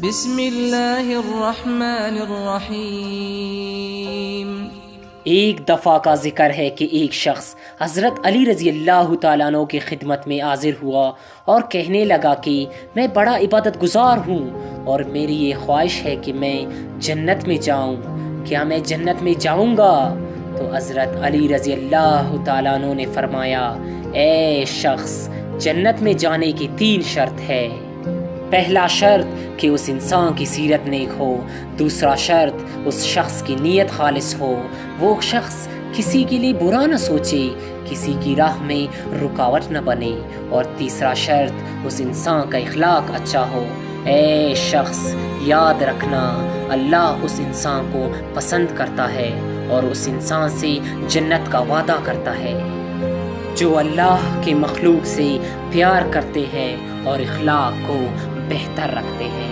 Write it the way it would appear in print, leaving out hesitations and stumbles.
بسم اللہ الرحمن الرحیم۔ ایک دفعہ کا ذکر ہے کہ ایک شخص حضرت علی رضی اللہ تعالیٰ عنہ کی خدمت میں حاضر ہوا اور کہنے لگا کہ میں بڑا عبادت گزار ہوں اور میری یہ خواہش ہے کہ میں جنت میں جاؤں، کیا میں جنت میں جاؤں گا؟ تو حضرت علی رضی اللہ تعالیٰ عنہ نے فرمایا، اے شخص، جنت میں جانے کی 3 شرط ہے۔ پہلا شرط کہ اس انسان کی سیرت نیک ہو، دوسرا شرط اس شخص کی نیت خالص ہو، وہ شخص کسی کے لیے برا نہ سوچے، کسی کی راہ میں رکاوٹ نہ بنے، اور تیسرا شرط اس انسان کا اخلاق اچھا ہو۔ اے شخص، یاد رکھنا، اللہ اس انسان کو پسند کرتا ہے اور اس انسان سے جنت کا وعدہ کرتا ہے جو اللہ کے مخلوق سے پیار کرتے ہیں اور اخلاق کو بہتر رکھتے ہیں۔